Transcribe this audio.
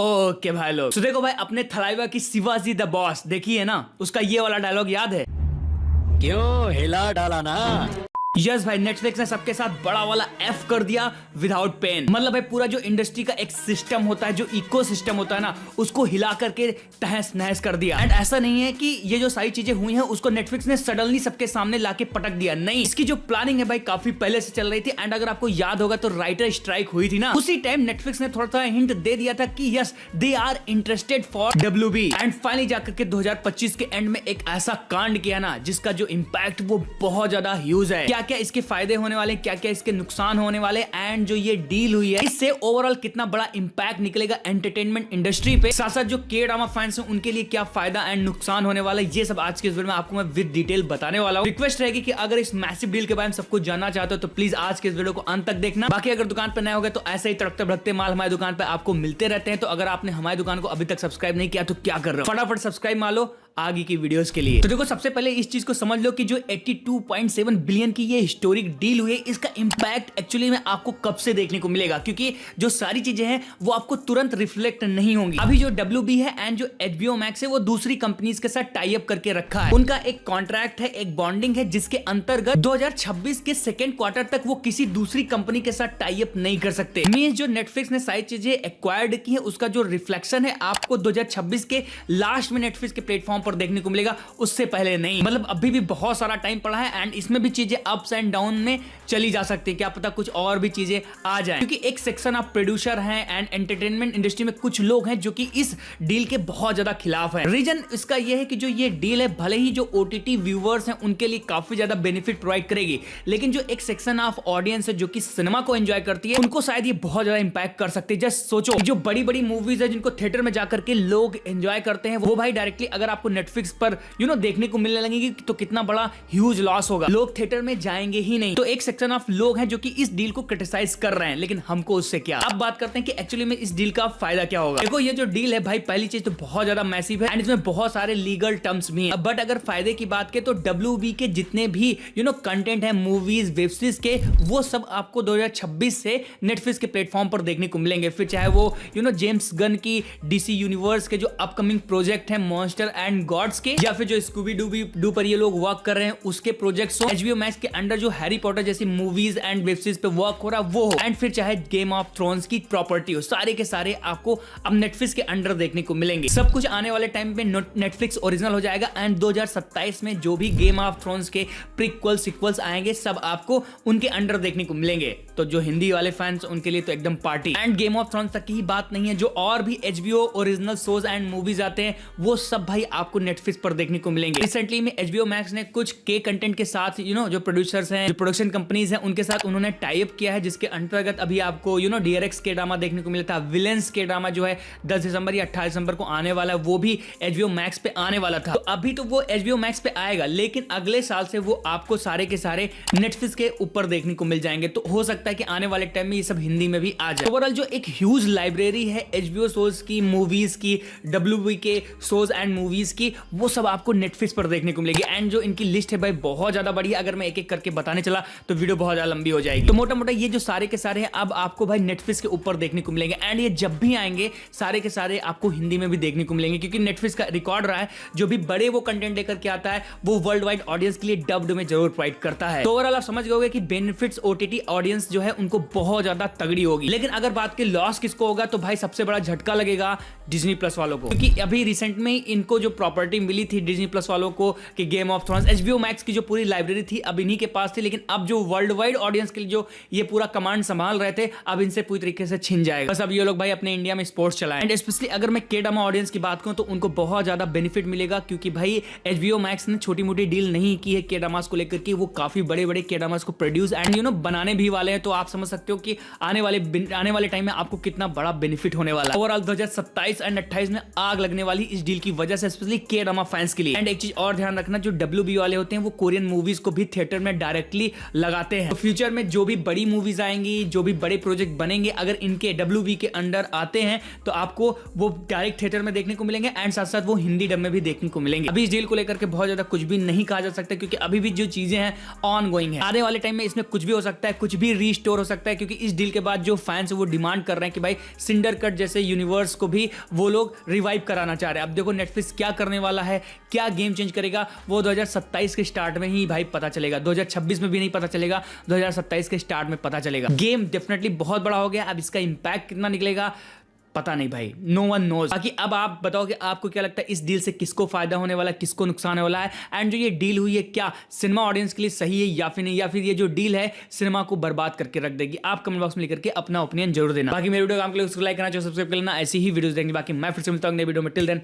Okay भाई लोग, तो देखो भाई, अपने थलाइवा की शिवाजी द बॉस देखी है ना, उसका ये वाला डायलॉग याद है? क्यों हिला डाला ना। यस भाई, नेटफ्लिक्स ने सबके साथ बड़ा वाला एफ कर दिया विदाउट पेन। मतलब भाई पूरा जो इंडस्ट्री का एक सिस्टम होता है, जो इकोसिस्टम होता है ना, उसको हिला करके तहस नहस कर दिया। एंड ऐसा नहीं है कि ये जो सारी चीजें हुई हैं उसको नेटफ्लिक्स ने सडनली सबके सामने लाके पटक दिया, नहीं, इसकी जो प्लानिंग है भाई काफी पहले से चल रही थी। एंड अगर आपको याद होगा तो राइटर स्ट्राइक हुई थी ना, उसी टाइम नेटफ्लिक्स ने थोड़ा सा हिंट दे दिया था कि yes they are interested for WB। And finally जाकर के 2025 के एंड में एक ऐसा कांड किया ना जिसका जो इम्पैक्ट वो बहुत ज्यादा ह्यूज है। क्या क्या इसके फायदे होने वाले, क्या क्या इसके नुकसान होने वाले, एंड जो ये डील हुई है इससे ओवरऑल कितना बड़ा इंपैक्ट निकलेगा एंटरटेनमेंट इंडस्ट्री पे, साथ साथ जो के ड्रामा फैंस हैं उनके लिए क्या फायदा एंड नुकसान होने वाला है, ये सब आज के इस वीडियो में आपको मैं विद डिटेल बताने वाला हूं। रिक्वेस्ट रहेगी कि अगर इस मैसिव डील के बारे में सब कुछ जानना चाहते हो तो प्लीज आज के इस वीडियो को अंत तक देखना। बाकी अगर दुकान पर नए हो गए तो ऐसे ही तड़कते भड़कते माल हमारी दुकान पर आपको मिलते रहते हैं, तो अगर आपने हमारी दुकान को अभी तक सब्सक्राइब नहीं किया तो क्या कर रहे हो, फटाफट सब्सक्राइब मार लो आगे की वीडियोस के लिए। तो देखो, सबसे पहले इस चीज को समझ लो कि जो 82.7 बिलियन की ये हिस्टोरिक डील हुई है, इसका इंपैक्ट एक्चुअली में आपको कब से देखने को मिलेगा, क्योंकि जो सारी चीजें हैं वो आपको तुरंत रिफ्लेक्ट नहीं होंगी। अभी जो WB है एंड जो HBO Max है वो दूसरी कंपनीज के साथ टाई अप करके रखा है। उनका एक कॉन्ट्रैक्ट है, एक बॉन्डिंग है, जिसके अंतर्गत 2026 के सेकेंड क्वार्टर तक वो किसी दूसरी कंपनी के साथ टाई अप नहीं कर सकते। मींस जो नेटफ्लिक्स ने सारी चीजें एक्वायर्ड की है उसका जो रिफ्लेक्शन है आपको 2026 के लास्ट में नेटफ्लिक्स के प्लेटफॉर्म पर देखने को मिलेगा, उससे पहले नहीं। मतलब अभी भी बहुत सारा टाइम पड़ा है एंड इसमें भी चीजें अप्स एंड डाउन में चली जा सकती है, क्या पता कुछ और भी चीजें आ जाएं, क्योंकि एक सेक्शन ऑफ प्रोड्यूसर हैं एंड एंटरटेनमेंट इंडस्ट्री में कुछ लोग हैं जो कि इस डील के बहुत ज्यादा खिलाफ हैं। रीजन इसका यह है कि जो ये डील है भले ही जो OTT व्यूअर्स हैं उनके लिए काफी ज्यादा बेनिफिट प्रोवाइड करेगी, लेकिन जो एक सेक्शन ऑफ ऑडियंस है जो कि सिनेमा को एंजॉय करती है उनको शायद ये बहुत ज्यादा इंपैक्ट कर सकती है। जस्ट सोचो, जो बड़ी बड़ी मूवीज है जिनको थिएटर में जाकर के लोग एंजॉय करते हैं वो भाई डायरेक्टली अगर आपको नेटफ्लिक्स पर देखने को मिलने लगेगी तो कितना बड़ा ह्यूज लॉस होगा, लोग थिएटर में जाएंगे ही नहीं। तो एक सेक्शन ऑफ लोग हैं जो कि इस डील को क्रिटिसाइज कर रहे हैं, लेकिन हमको उससे क्या। अब बात करते हैं कि एक्चुअली में इस डील का फायदा क्या होगा। देखो, ये जो डील है भाई, पहली चीज तो बहुत ज्यादा मैसिव है एंड इसमें बहुत सारे लीगल टर्म्स भी हैं। बट अगर फायदे की बात करें तो WB के जितने भी कंटेंट है, मूवीज, वेब सीरीज के, वो सब आपको 2026 से नेटफ्लिक्स के प्लेटफॉर्म पर देखने को मिलेंगे। फिर चाहे वो जेम्स गन की DC यूनिवर्स के जो अपकमिंग प्रोजेक्ट है मॉन्स्टर एंड गॉड्स के, या फिर जो स्कूबी डू पर ये लोग वर्क कर रहे हैं उसके प्रोजेक्ट्स हो, HBO Max के अंडर जो हैरी पॉटर जैसी मूवीज एंड वेब सीरीज पे वर्क हो रहा वो हो, एंड फिर चाहे गेम ऑफ थ्रोन्स की प्रॉपर्टी हो, सारे के सारे आपको अब नेटफ्लिक्स के अंडर देखने को मिलेंगे। सब कुछ आने वाले टाइम पे नेटफ्लिक्स ओरिजिनल हो जाएगा एंड 2027 में जो भी गेम ऑफ थ्रोन्स के प्रीक्वल सीक्वल्स आएंगे सब आपको उनके अंडर देखने को मिलेंगे। तो जो हिंदी वाले फैंस उनके लिए तो एकदम party. End game of thrones तक की ही बात नहीं है, जो और भी HBO original shows and movies आते हैं वो सब भाई आपको नेटफ्लिक्स पर देखने को मिलेंगे। रिसेंटली में HBO Max ने कुछ के कंटेंट के साथ जो प्रोड्यूसर्स हैं, जो प्रोडक्शन कंपनीज हैं, उनके साथ उन्होंने टाई अप किया है, जिसके अंतर्गत अभी आपको DRX के ड्रामा देखने को मिला था। विलेंस के ड्रामा जो है 10 दिसंबर या 18 दिसंबर को आने वाला है, वो भी HBO Max पे आने वाला था। तो अभी तो वो HBO Max पे आएगा, लेकिन अगले साल से वो आपको सारे के सारे नेटफ्लिक्स के ऊपर देखने को मिल जाएंगे। तो हो सकता है कि आने वाले टाइम में ये सब हिंदी में भी आ जाए। ओवरऑल जो एक ह्यूज लाइब्रेरी है HBO शोज की, मूवीज की, WB के शोज एंड मूवीज की, वो सब आपको नेटफ्लिक्स पर देखने को मिलेगी। एंड जो इनकी लिस्ट है भाई बहुत ज्यादा बड़ी है, अगर मैं एक एक करके बताने चला तो वीडियो बहुत ज्यादा लंबी हो जाएगी। तो मोटा मोटा ये जो सारे के सारे हैं अब आपको भाई नेटफ्लिक्स के ऊपर देखने को मिलेंगे एंड ये जब भी आएंगे सारे के सारे आपको हिंदी में भी देखने को मिलेंगे, क्योंकि नेटफ्लिक्स का रिकॉर्ड रहा है जो भी बड़े वो कंटेंट लेकर के आता है वो वर्ल्ड वाइड ऑडियंस के लिए डब्ड में जरूर प्रोवाइड करता है। तो ओवरऑल आप समझ गए कि बेनिफिट्स OTT ऑडियंस जो है उनको बहुत ज्यादा तगड़ी होगी। लेकिन अगर बात की लॉस किसको होगा तो भाई सबसे बड़ा झटका लगेगा डिज्नी प्लस वालों को, क्योंकि अभी रिसेंट में इनको जो प्रॉपर्टी मिली थी डिज्नी प्लस वालों को कि game of thrones, HBO Max की जो पूरी लाइब्रेरी थी अब इन्हीं के पास थी, लेकिन अब जो वर्ल्ड वाइड ऑडियंस के लिए जो ये पूरा कमांड संभाल रहे थे अब इनसे पूरी तरीके से छिन जाएगा। बस अब ये लोग भाई अपने इंडिया में स्पोर्ट्स चलाएं। एंड स्पेशली अगर मैं के ड्रामा ऑडियंस की बात करूं तो उनको बहुत ज्यादा बेनिफिट मिलेगा, क्योंकि भाई HBO Max ने छोटी मोटी डील नहीं की है के ड्रामास को लेकर के, वो काफी बड़े बड़े के ड्रामास को प्रोड्यूस एंड बनाने भी वाले हैं। तो आप समझ सकते हो कि आने वाले टाइम में आपको कितना बड़ा बेनिफिट होने वाला है। ओवरऑल 2027 एंड 28 में आग लगने वाली इस डील की वजह से, स्पेशली के ड्रामा फैंस के लिए। एंड एक चीज और ध्यान रखना, जो WB वाले होते हैं वो कोरियन मूवीज को भी थिएटर में डायरेक्टली लगाते हैं। तो फ्यूचर में जो भी बड़ी मूवीज आएंगी, जो भी बड़े प्रोजेक्ट बनेंगे, अगर इनके WB के अंडर आते हैं तो आपको वो डायरेक्ट थिएटर में देखने को मिलेंगे एंड साथ साथ वो हिंदी डब में भी देखने को मिलेंगे। अभी इस डील को लेकर के बहुत ज्यादा कुछ भी नहीं कहा जा सकता, क्योंकि अभी भी जो चीजें हैं ऑन गोइंग है। आने वाले टाइम में इसमें कुछ भी हो सकता है, कुछ भी रीस्टोर हो सकता है, क्योंकि इस डील के बाद जो फैंस है वो डिमांड कर रहे हैं कि भाई सिंडर कट जैसे यूनिवर्स को भी वो लोग रिवाइव कराना चाह रहे हैं। अब देखो नेटफ्लिक्स क्या करने वाला है, क्या गेम चेंज करेगा, वो 2027 के स्टार्ट में ही भाई पता चलेगा। 2026 में भी नहीं पता चलेगा, 2027 के स्टार्ट में पता चलेगा। गेम डेफिनेटली बहुत बड़ा हो गया, अब इसका इंपैक्ट कितना निकलेगा पता नहीं भाई, नो वन नोज। बाकी अब आप बताओ कि आपको क्या लगता है इस डील से किसको फायदा होने वाला है, किसको नुकसान होने वाला है, एंड जो ये डील हुई है क्या सिनेमा ऑडियंस के लिए सही है या फिर नहीं, या फिर ये जो डील है सिनेमा को बर्बाद करके रख देगी। आप कमेंट बॉक्स में लिख करके अपना ओपिनियन जरूर देना। बाकी मेरे वीडियो को लाइक करना चाहिए, सब्सक्राइब कर लेना, ऐसी ही वीडियोस देखने। बाकी मैं फिर से मिलता हूं नई वीडियो में, टिल देन